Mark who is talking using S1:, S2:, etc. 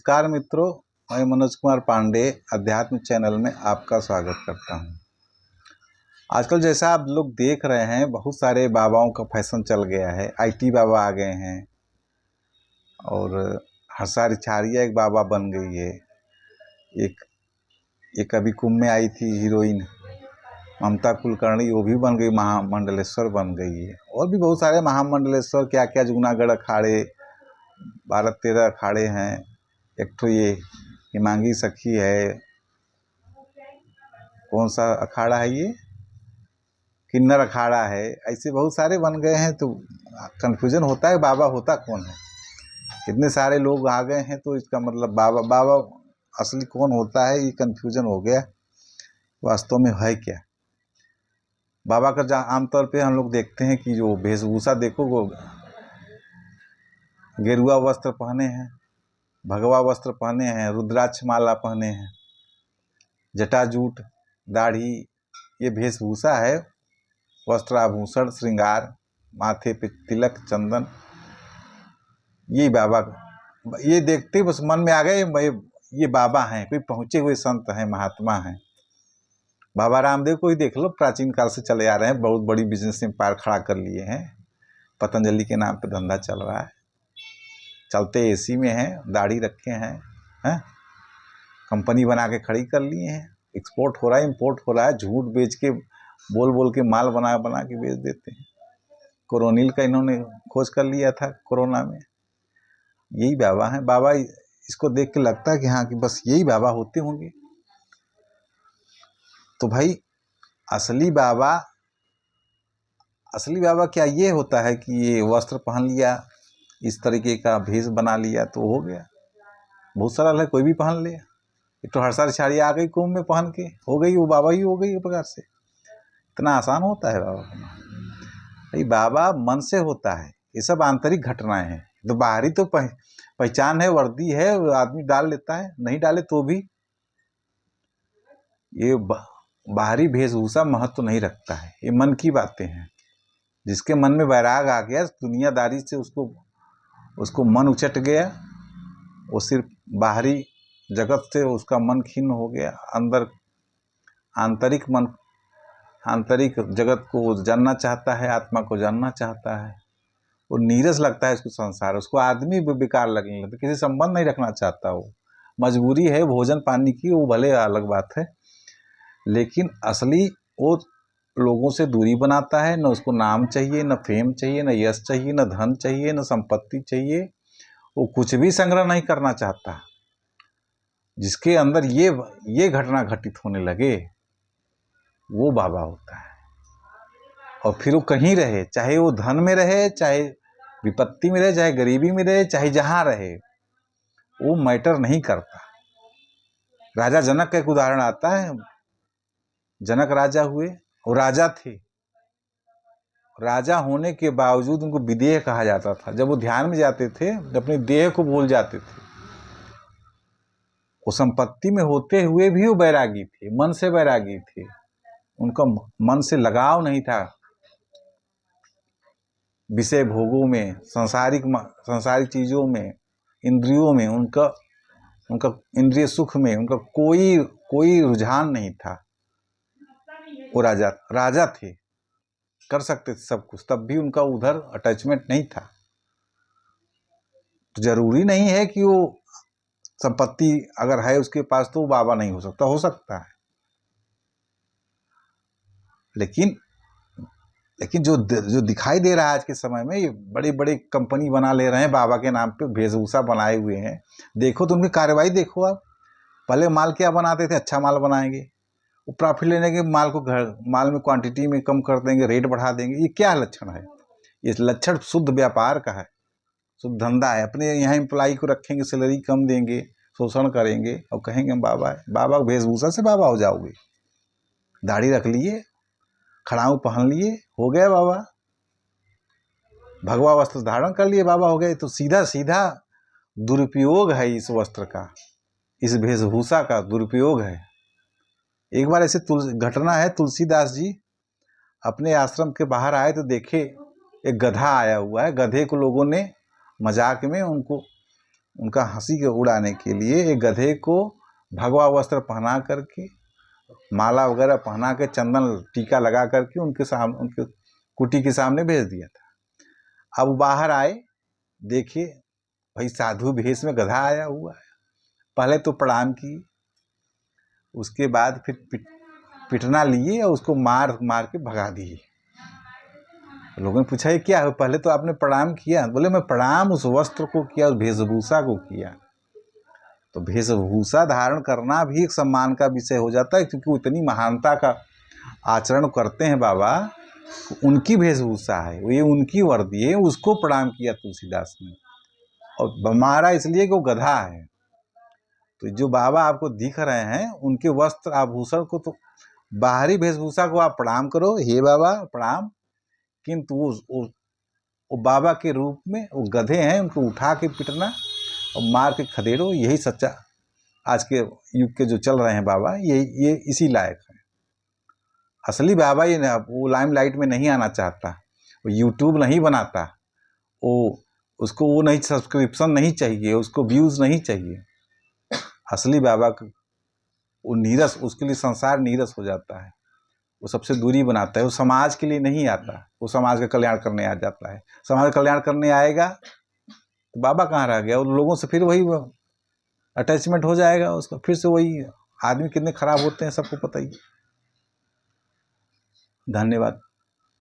S1: नमस्कार मित्रों, मैं मनोज कुमार पांडे अध्यात्म चैनल में आपका स्वागत करता हूं। आजकल जैसा आप लोग देख रहे हैं, बहुत सारे बाबाओं का फैशन चल गया है। आईटी बाबा आ गए हैं और हर्षा रिछारिया एक बाबा बन गई है। एक अभी कुंभ में आई थी हीरोइन ममता कुलकर्णी, वो भी बन गई, महामंडलेश्वर बन गई है। और भी बहुत सारे महामंडलेश्वर क्या क्या जूनागढ़ अखाड़े 12-13 अखाड़े हैं। एक तो ये हिमांगी सखी है, कौन सा अखाड़ा है ये, किन्नर अखाड़ा है। ऐसे बहुत सारे बन गए हैं तो कन्फ्यूजन होता है बाबा होता कौन है। इतने सारे लोग आ गए हैं तो इसका मतलब बाबा असली कौन होता है, ये कन्फ्यूजन हो गया। वास्तव में है क्या बाबा का? जहाँ आमतौर पे हम लोग देखते हैं कि जो वेशभूषा देखो, वो गेरुआ वस्त्र पहने हैं, भगवा वस्त्र पहने हैं, रुद्राक्ष माला पहने हैं, जटाजूट, दाढ़ी, ये वेशभूषा है। वस्त्राभूषण, श्रृंगार, माथे पे तिलक, चंदन, ये बाबा, ये देखते बस मन में आ गए ये बाबा हैं, कोई पहुंचे हुए संत हैं, महात्मा हैं। बाबा रामदेव को ही देख लो, प्राचीन काल से चले आ रहे हैं, बहुत बड़ी बिजनेस एम्पायर खड़ा कर लिए हैं। पतंजलि के नाम पे धंधा चल रहा है, चलते एसी में हैं, दाढ़ी रखे हैं, कंपनी बना के खड़ी कर लिए हैं। एक्सपोर्ट हो रहा है, इंपोर्ट हो रहा है, झूठ बेच के बोल बोल के माल बना बना के बेच देते हैं। कोरोनिल का इन्होंने खोज कर लिया था कोरोना में। यही बाबा हैं। बाबा इसको देख के लगता है कि हाँ, कि बस यही बाबा होते होंगे। तो भाई असली बाबा क्या ये होता है कि ये वस्त्र पहन लिया, इस तरीके का भेष बना लिया तो हो गया? बहुत सरल है, कोई भी पहन ले। एक तो हर्षा रिछारिया आ गई कुंभ में पहन के, हो गई वो बाबा ही हो गई। एक प्रकार से इतना आसान होता है बाबा होना। भाई बाबा मन से होता है, ये सब आंतरिक घटनाएं हैं। तो बाहरी तो पहचान है, वर्दी है, आदमी डाल लेता है, नहीं डाले तो भी ये बाहरी वेशभूषा महत्व नहीं रखता है। ये मन की बातें हैं। जिसके मन में वैराग आ गया, दुनियादारी से उसको मन उचट गया, वो सिर्फ बाहरी जगत से उसका मन खिन्न हो गया, अंदर आंतरिक जगत को जानना चाहता है, आत्मा को जानना चाहता है। वो नीरस लगता है उसको संसार, उसको आदमी बेकार लगने लगता है, किसी संबंध नहीं रखना चाहता। वो मजबूरी है भोजन पानी की, वो भले अलग बात है, लेकिन असली वो लोगों से दूरी बनाता है। न उसको नाम चाहिए, न फेम चाहिए, न यश चाहिए, न धन चाहिए, न संपत्ति चाहिए। वो कुछ भी संग्रह नहीं करना चाहता। जिसके अंदर ये घटना घटित होने लगे, वो बाबा होता है। और फिर वो कहीं रहे, चाहे वो धन में रहे, चाहे विपत्ति में रहे, चाहे गरीबी में रहे, चाहे जहां रहे, वो मैटर नहीं करता। राजा जनक का एक उदाहरण आता है। जनक राजा हुए, वो राजा थे, राजा होने के बावजूद उनको विदेह कहा जाता था। जब वो ध्यान में जाते थे, अपने देह को भूल जाते थे। वो संपत्ति में होते हुए भी वो बैरागी थे, मन से बैरागी थे। उनका मन से लगाव नहीं था विषय भोगों में, संसारिक चीजों में, इंद्रियों में, उनका इंद्रिय सुख में उनका कोई रुझान नहीं था। वो राजा थे, कर सकते थे सब कुछ, तब भी उनका उधर अटैचमेंट नहीं था। तो जरूरी नहीं है कि वो संपत्ति अगर है उसके पास तो वो बाबा नहीं हो सकता है। लेकिन जो दिखाई दे रहा है आज के समय में, ये बड़ी बड़ी कंपनी बना ले रहे हैं बाबा के नाम पे, वेशभूषा बनाए हुए हैं। देखो तो उनकी कार्रवाई देखो आप। पहले माल क्या बनाते थे? अच्छा माल बनाएंगे, वो प्रॉफिट लेने के माल में क्वांटिटी में कम कर देंगे, रेट बढ़ा देंगे। ये क्या लक्षण है? ये लक्षण शुद्ध व्यापार का है, शुद्ध धंधा है। अपने यहाँ एम्प्लॉई को रखेंगे, सैलरी कम देंगे, शोषण करेंगे और कहेंगे हम बाबा है। बाबा वेशभूषा से बाबा हो जाओगे। दाढ़ी रख लिए, खड़ाऊ पहन लिए, हो गया बाबा। भगवा वस्त्र धारण कर लिए, बाबा हो गए। तो सीधा सीधा दुरुपयोग है इस वस्त्र का, इस वेशभूषा का दुरुपयोग है। एक बार ऐसे घटना है, तुलसीदास जी अपने आश्रम के बाहर आए तो देखे एक गधा आया हुआ है। गधे को लोगों ने मजाक में उनको उनका हंसी के उड़ाने के लिए एक गधे को भगवा वस्त्र पहना करके, माला वगैरह पहना के, चंदन टीका लगा करके उनके सामने, उनके कुटी के सामने भेज दिया था। अब बाहर आए, देखे भाई साधु भेष में गधा आया हुआ है। पहले तो प्रणाम किए, उसके बाद फिर पिटना लिए और उसको मार मार के भगा दिए। लोगों ने पूछा ये क्या है? पहले तो आपने प्रणाम किया। बोले मैं प्रणाम उस वस्त्र को किया, उस वेशभूषा को किया। तो वेशभूषा धारण करना भी एक सम्मान का विषय हो जाता है, क्योंकि इतनी महानता का आचरण करते हैं बाबा, उनकी वेशभूषा है, ये उनकी वर्दी है, उसको प्रणाम किया तुलसीदास ने। और मारा इसलिए कि वो गधा है। तो जो बाबा आपको दिख रहे हैं, उनके वस्त्र आभूषण को, तो बाहरी वेशभूषा को आप प्रणाम करो, हे बाबा प्रणाम, किंतु वो बाबा के रूप में वो गधे हैं, उनको उठा के पिटना और मार के खदेड़ो, यही सच्चा आज के युग के जो चल रहे हैं बाबा, ये इसी लायक है। असली बाबा ये वो लाइमलाइट में नहीं आना चाहता, वो यूट्यूब नहीं बनाता, उसको वो नहीं, सब्सक्रिप्शन नहीं चाहिए, उसको व्यूज नहीं चाहिए। असली बाबा को वो नीरस, उसके लिए संसार नीरस हो जाता है, वो सबसे दूरी बनाता है। वो समाज के लिए नहीं आता, वो समाज का कल्याण करने आ जाता है। समाज का कल्याण करने आएगा तो बाबा कहाँ रह गया? उन लोगों से फिर वही अटैचमेंट हो जाएगा उसका, फिर से वही। आदमी कितने खराब होते हैं सबको पता ही। धन्यवाद।